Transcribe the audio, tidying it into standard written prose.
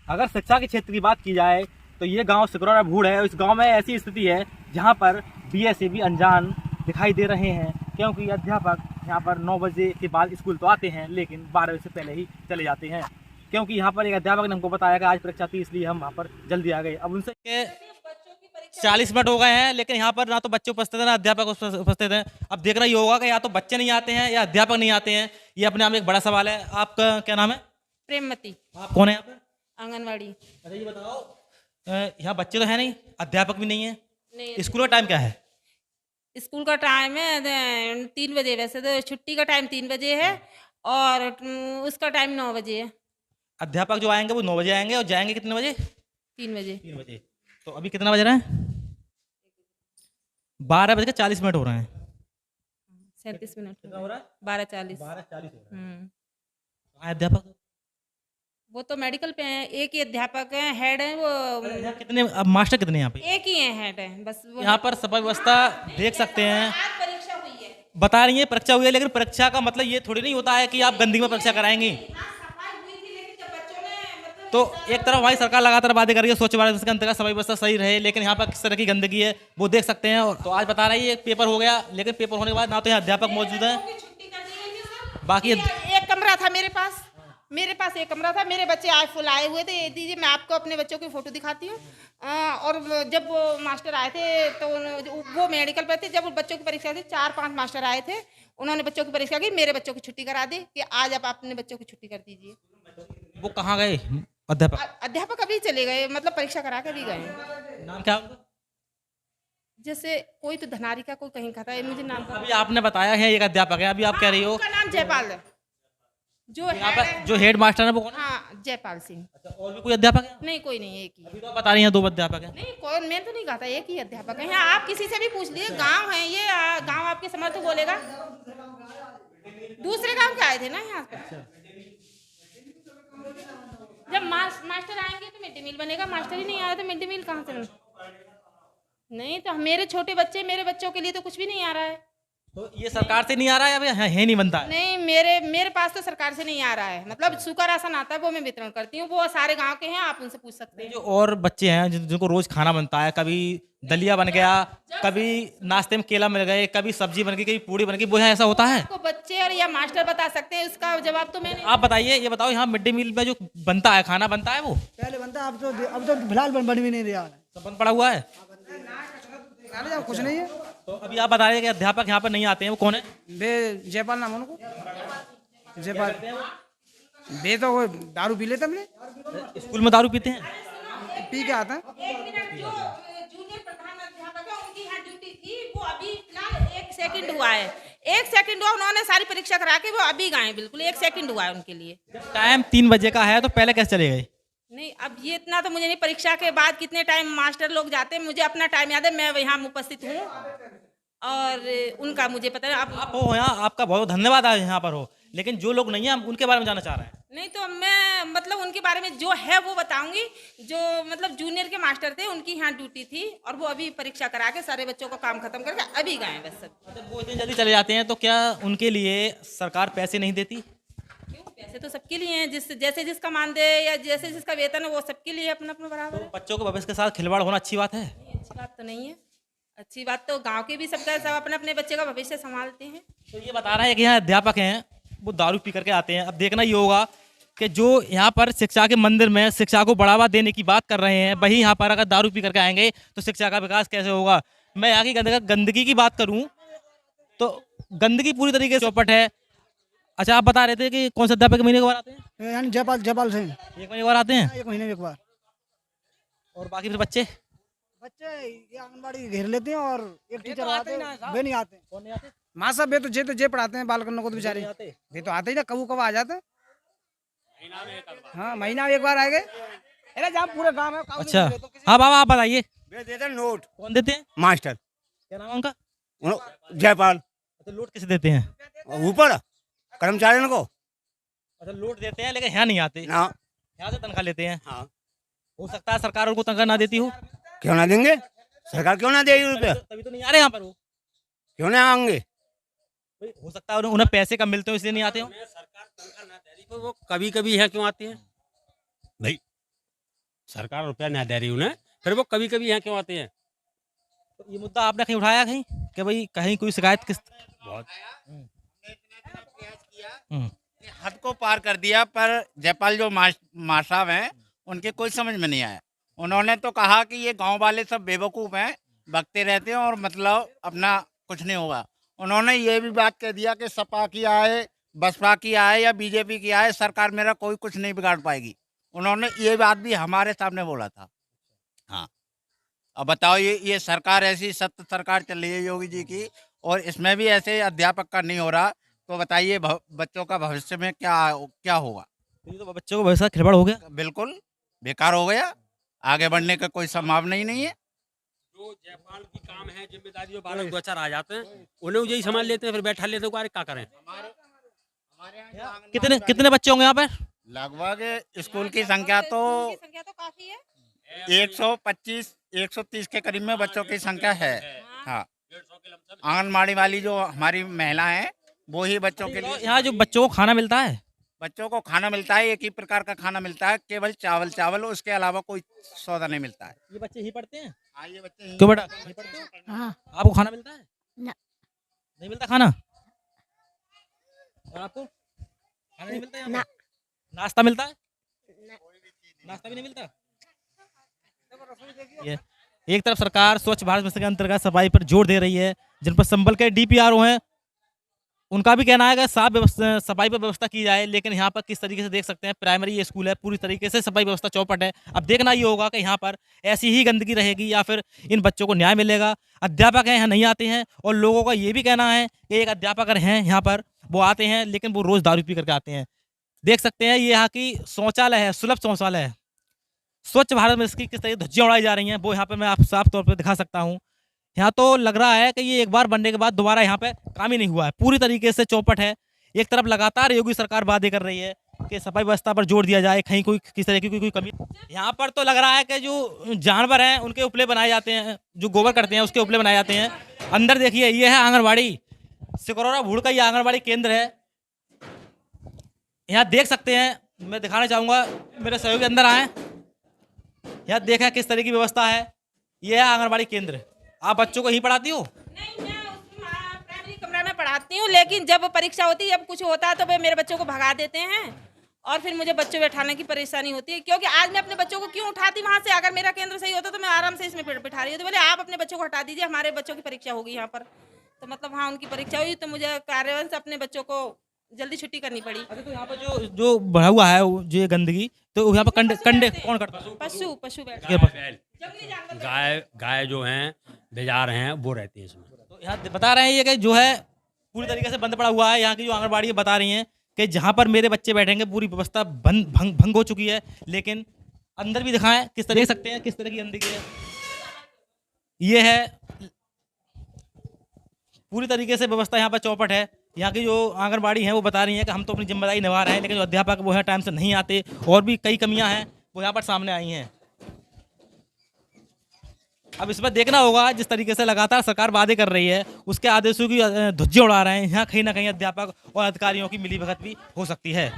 अगर शिक्षा के क्षेत्र की बात की जाए तो ये गांव सिकरौरा भूड़ है। इस गांव में ऐसी स्थिति है जहां पर बीएसए भी अनजान दिखाई दे रहे हैं, क्योंकि अध्यापक यहाँ पर 9 बजे के बाद स्कूल तो आते हैं लेकिन 12 बजे से पहले ही चले जाते हैं। क्योंकि यहाँ पर एक अध्यापक ने हमको बताया कि आज परीक्षा थी इसलिए हम वहाँ पर जल्दी आ गए। अब उनसे 40 मिनट हो गए हैं लेकिन यहाँ पर ना तो बच्चे उपस्थित हैं ना अध्यापक उपस्थित हैं। अब देखना ये होगा कि या तो बच्चे नहीं आते हैं या अध्यापक नहीं आते हैं। ये अपने आप में एक बड़ा सवाल है। आपका क्या नाम है? प्रेममती। आप कौन है यहाँ पे? आंगनवाड़ी। अच्छा ये बताओ, यहाँ बच्चे तो है नहीं, अध्यापक भी नहीं है, नहीं, स्कूल का टाइम क्या है? स्कूल का टाइम है 3 बजे। वैसे तो छुट्टी का टाइम 3 बजे है और उसका टाइम 9 बजे है। अध्यापक जो आएंगे वो 9 बजे आएंगे और जाएंगे कितने बजे? 3 बजे। 3 बजे। तो अभी कितना बज रहा है? 12:40 हो रहे हैं। 37 मिनट कितना हो रहा है? 12:40। 12:40 हो रहा है। हम्म। अध्यापक वो तो मेडिकल पे हैं। एक ही अध्यापक है, हेड है वो। यहाँ कितने, अब मास्टर कितने यहाँ पे? एक ही है, हेड है बस। यहाँ पर सफाई व्यवस्था देख सकते हैं। आज परीक्षा हुई है। बता रही है परीक्षा हुई है, लेकिन परीक्षा का मतलब ये थोड़ी नहीं होता है कि आप गंदगी में परीक्षा कराएंगी। सफाई हुई थी लेकिन जब बच्चों ने मतलब तो एक तरफ हमारी सरकार लगातार वादे कर रही है स्वच्छ भारत मिशन के अंतर्गत सफाई व्यवस्था सही रहे, लेकिन यहाँ पर किस तरह की गंदगी है वो देख सकते हैं। और तो आज बता रही है पेपर हो गया, लेकिन पेपर होने के बाद ना तो यहाँ अध्यापक मौजूद है, छुट्टी कर दी गई थी सर। बाकी एक कमरा था मेरे पास। एक कमरा था। मेरे बच्चे आज फुल आए हुए थे। ये दीजिए मैं आपको अपने बच्चों की फोटो दिखाती हूँ। और जब वो मास्टर आए थे तो वो मेडिकल पर थे। जब बच्चों की परीक्षा थी 4-5 मास्टर आए थे। उन्होंने बच्चों की परीक्षा की, मेरे बच्चों की छुट्टी करा दी कि आज आप अपने बच्चों की छुट्टी कर दीजिए। वो कहाँ गए अध्यापक? अध्यापक अभी चले गए, मतलब परीक्षा करा के भी गए। नाम क्या उनका? जैसे कोई तो धनारी का, कोई कहीं का था, मुझे नाम अभी आपने बताया है एक अध्यापक है, अभी आप कह रही हो उनका नाम जयपाल है। जो यहाँ हेड पर है। जो हेड मास्टर है वो कौन है? हाँ, जयपाल सिंह। अच्छा, और भी कोई अध्यापक है? नहीं, कोई नहीं, एक ही। अभी तो आप बता रही हैं 2 अध्यापक है। नहीं, कौन, मैं तो नहीं कहा था, एक ही अध्यापक है। यहाँ आप किसी से भी पूछ लिए, गांव है ये, गांव आपके समर्थ बोलेगा। दूसरे गांव के आए थे ना यहाँ पे। जब मास्टर आएंगे तो मिड डे मील बनेगा। मास्टर ही नहीं आया तो मिड डे मील कहाँ से बनेगा? नहीं तो मेरे छोटे बच्चे, मेरे बच्चों के लिए तो कुछ भी नहीं आ रहा है। तो ये सरकार से नहीं आ रहा है, अभी है नहीं बनता है? नहीं, मेरे पास तो सरकार से नहीं आ रहा है। मतलब सूखा राशन आता है, वो मैं वितरण करती हूँ। वो सारे गांव के हैं, आप उनसे पूछ सकते हैं। जो और बच्चे हैं जिनको रोज खाना बनता है, कभी दलिया बन गया, कभी नाश्ते में केला मिल गए, कभी सब्जी बन गई, कभी पूड़ी बन गई, वो यहाँ ऐसा होता है? आपको बच्चे और या मास्टर बता सकते हैं, उसका जवाब तो मैंने। आप बताइए, ये बताओ यहाँ मिड डे मील में जो बनता है, खाना बनता है, वो पहले बनता, अब तो फिलहाल बन भी नहीं रहा है। सब बंद पड़ा हुआ है। कुछ नहीं है। तो अभी आप बता रहे हैं कि अध्यापक यहाँ पर नहीं आते हैं, वो कौन है? जयपाल नाम है उनको। जयपाल बे तो वो दारू पी लेते हमने। स्कूल में दारू पीते हैं? पी के आता है। एक मिनट, जो जूनियर प्रधान अध्यापक है उनकी यहाँ ड्यूटी थी, वो अभी फिलहाल 1 सेकंड हुआ है। 1 सेकंड हुआ, उन्होंने सारी परीक्षा करा के वो अभी गए। बिल्कुल 1 सेकंड हुआ है उनके लिए। टाइम 3 बजे का है तो पहले कैसे चले गए? नहीं, अब ये इतना तो मुझे नहीं। परीक्षा के बाद कितने टाइम मास्टर लोग जाते हैं, मुझे अपना टाइम याद है। मैं यहाँ उपस्थित हूँ और उनका मुझे पता है। आप हो यहाँ, आपका बहुत धन्यवाद है यहाँ पर हो, लेकिन जो लोग नहीं है हम उनके बारे में जानना चाह रहे हैं। नहीं तो मैं मतलब उनके बारे में जो है वो बताऊंगी। जो मतलब जूनियर के मास्टर थे, उनकी यहाँ ड्यूटी थी और वो अभी परीक्षा करा के सारे बच्चों का काम खत्म करके अभी गए बस सब। मतलब वो इतनी जल्दी चले जाते हैं तो क्या उनके लिए सरकार पैसे नहीं देती? क्यों, पैसे तो सबके लिए हैं। जैसे जिसका मानदेय या जैसे जिसका वेतन है वो सबके लिए अपना अपना बराबर तो है। बच्चों के भविष्य के साथ खिलवाड़ होना अच्छी बात है? नहीं, अच्छी बात तो नहीं है। अच्छी बात तो गांव के भी सब अपने अपने बच्चे का भविष्य संभालते हैं। तो ये बता रहे हैं कि यहाँ अध्यापक हैं वो दारू पी करके आते हैं। अब देखना ये होगा कि जो यहाँ पर शिक्षा के मंदिर में शिक्षा को बढ़ावा देने की बात कर रहे हैं, वही यहाँ पर अगर दारू पी करके आएंगे तो शिक्षा का विकास कैसे होगा? मैं यहाँ की गंदगी की बात करूँ तो गंदगी पूरी तरीके से चौपट है। अच्छा, आप बता रहे थे कि कौन से अध्यापक महीने के बार आते हैं? यानी जयपाल सिंह 1 महीने के बार आते हैं? 1 महीने में एक बार। और बाकी फिर बच्चे ये आंगनबाड़ी घेर लेते हैं और एक टीचर आते हैं, वे नहीं आते। कौन नहीं आते? माँ साहब जे पढ़ाते हैं बालकनों को तो बेचारे वे तो आते ही ना, कबू कब आ जाते हैं। हाँ, महीना में एक बार आएंगे। अरे जहाँ पूरे गाँव है। अच्छा, हाँ बाबा आप बताइए। देते नोट। कौन देते हैं? मास्टर। क्या नाम है उनका? जयपाल। अच्छा, लूट किसे देते हैं? ऊपर कर्मचारियों को। अच्छा, लूट देते हैं लेकिन यहाँ नहीं आते, ना। यहाँ से तनख्वाह लेते हैं। हाँ। हो सकता है सरकार उनको तनख्वाह ना देती हो। क्यों ना देंगे? सरकार क्यों ना देगी रुपया? तभी तो नहीं आ रहे यहाँ पर वो। क्यों ना आएंगे? हो सकता है उन्हें पैसे कम मिलते हो इसलिए नहीं आते हो। तो वो कभी कभी यहाँ क्यों आते हैं भाई? सरकार रुपया नहीं दे रही उन्हें, फिर वो कभी कभी यहाँ क्यों आते हैं? तो ये मुद्दा आपने कहीं उठाया कहीं कि भाई कहीं कोई शिकायत किस बहुत हम्म, हद को पार कर दिया, पर जयपाल जो माँ साहब हैं उनके कोई समझ में नहीं आया। उन्होंने तो कहा कि ये गांव वाले सब बेवकूफ़ हैं, बकते रहते हैं और मतलब अपना कुछ नहीं होगा। उन्होंने ये भी बात कह दिया कि सपा की आए, बसपा की आए या बीजेपी की आए, सरकार मेरा कोई कुछ नहीं बिगाड़ पाएगी। उन्होंने ये बात भी हमारे सामने बोला था। हाँ, अब बताओ, ये सरकार ऐसी सत्य सरकार चल रही है योगी जी की, और इसमें भी ऐसे अध्यापक का नहीं हो रहा, तो बताइए बच्चों का भविष्य में क्या होगा? तो ये तो बच्चों को वैसा खिलवाड़ हो गया। बिल्कुल बेकार हो गया, आगे बढ़ने का कोई संभावना ही नहीं है। जो जयपाल की काम है, जिम्मेदारी जो बालक दो चार आ जाते हैं उन्हें यही संभाल लेते हैं, फिर बैठा लेते हैं, क्या करें? कितने बच्चे होंगे यहाँ पर? लगभग स्कूल की संख्या तो संख्या तो काफी है। 125 130 के करीब में बच्चों की संख्या है। हाँ, आंगनबाड़ी वाली जो हमारी महिला है वो ही बच्चों के लिए। यहाँ जो बच्चों को खाना मिलता है, बच्चों को खाना मिलता है, एक ही प्रकार का खाना मिलता है, केवल चावल, उसके अलावा कोई सौदा नहीं मिलता है। ये बच्चे ही पढ़ते हैं? हाँ, ये बच्चे क्यों बेटा? यहीं पढ़ते हो? हाँ आपको खाना मिलता है? ना। नहीं मिलता खाना? और आपको खाना नहीं मिलता यहाँ पे? ना। नाश्ता मिलता है? नाश्ता भी नहीं मिलता। ये एक तरफ सरकार स्वच्छ भारत मिशन के अंतर्गत सफाई पर जोर दे रही है, जिन पर संबल के DPRO हैं, उनका भी कहना है कि सफाई पर व्यवस्था की जाए, लेकिन यहाँ पर किस तरीके से देख सकते हैं, प्राइमरी ये स्कूल है, पूरी तरीके से सफाई व्यवस्था चौपट है। अब देखना ये होगा कि यहाँ पर ऐसी ही गंदगी रहेगी या फिर इन बच्चों को न्याय मिलेगा। अध्यापक हैं यहाँ नहीं आते हैं, और लोगों का ये भी कहना है कि एक अध्यापक हैं यहाँ पर, वो आते हैं लेकिन वो रोज़ दारू पी करके आते हैं। देख सकते हैं ये यहाँ की शौचालय है, सुलभ शौचालय है। स्वच्छ भारत में इसकी किस तरह धज्जियाँ उड़ाई जा रही हैं वो यहाँ पर मैं आप साफ तौर पर दिखा सकता हूँ। यहाँ तो लग रहा है कि ये एक बार बनने के बाद दोबारा यहाँ पे काम ही नहीं हुआ है, पूरी तरीके से चौपट है। एक तरफ लगातार योगी सरकार वादे कर रही है कि सफाई व्यवस्था पर जोर दिया जाए, कहीं कोई किस तरह की कोई कमी। यहाँ पर तो लग रहा है कि जो जानवर हैं उनके उपले बनाए जाते हैं, जो गोबर करते हैं उसके उपले बनाए जाते हैं। अंदर देखिए, ये है आंगनबाड़ी, सिकरौरा भूड़ का ये आंगनबाड़ी केंद्र है। यहाँ देख सकते हैं, मैं दिखाना चाहूँगा, मेरे सहयोगी अंदर आए, यहाँ देखा किस तरह की व्यवस्था है। ये है आंगनबाड़ी केंद्र। आप बच्चों को ही पढ़ाती हो? नहीं, मैं उसमें प्राइमरी कमरा में पढ़ाती हूँ, लेकिन जब परीक्षा होती है, जब कुछ होता है तो वे मेरे बच्चों को भगा देते हैं और फिर मुझे बच्चों बैठाने की परेशानी होती है। क्योंकि आज मैं अपने बच्चों को क्यों उठाती वहाँ से? अगर मेरा केंद्र सही होता तो मैं आराम से इसमें बैठा रही होती। बोले आप अपने बच्चों को हटा दीजिए, हमारे बच्चों की परीक्षा होगी यहाँ पर। तो मतलब हाँ, उनकी परीक्षा हुई तो मुझे कार्यालय से अपने बच्चों को जल्दी छुट्टी करनी पड़ी। अच्छा, तो यहाँ पर जो बढ़ा हुआ है जो ये गंदगी, तो यहाँ पर कंडे कौन करता है? पशु बैठ जंगली जानवर, गाय जो हैं बेजार हैं वो रहती है इसमें। तो यहाँ बता रहे हैं ये कि जो है पूरी तरीके से बंद पड़ा हुआ है। यहाँ की जो आंगनबाड़ी बता रही हैं कि जहाँ पर मेरे बच्चे बैठेंगे पूरी व्यवस्था भंग हो चुकी है। लेकिन अंदर भी दिखाएं किस तरह, देख सकते हैं किस तरह की गंदगी है। ये है पूरी तरीके से व्यवस्था यहाँ पर चौपट है। यहाँ की जो आंगनबाड़ी है वो बता रही है कि हम तो अपनी जिम्मेदारी निभा रहे हैं, लेकिन जो अध्यापक वो है टाइम से नहीं आते, और भी कई कमियां हैं वो यहाँ पर सामने आई हैं। अब इस पर देखना होगा, जिस तरीके से लगातार सरकार वादे कर रही है उसके आदेशों की धज्जियां उड़ा रहे हैं, यहाँ कहीं ना कहीं अध्यापक और अधिकारियों की मिलीभगत भी हो सकती है।